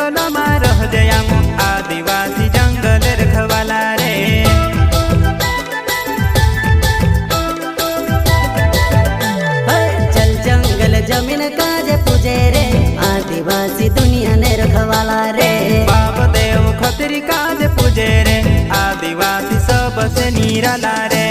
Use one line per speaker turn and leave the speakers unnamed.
जंगल में रह जया आदिवासी जंगल रखवाला रे।
चल जंगल जमीन काज पूजे रे आदिवासी दुनिया ने रखवाला रे।
बाप देव खतरी काज पूजे रे आदिवासी सबसे निराला रे।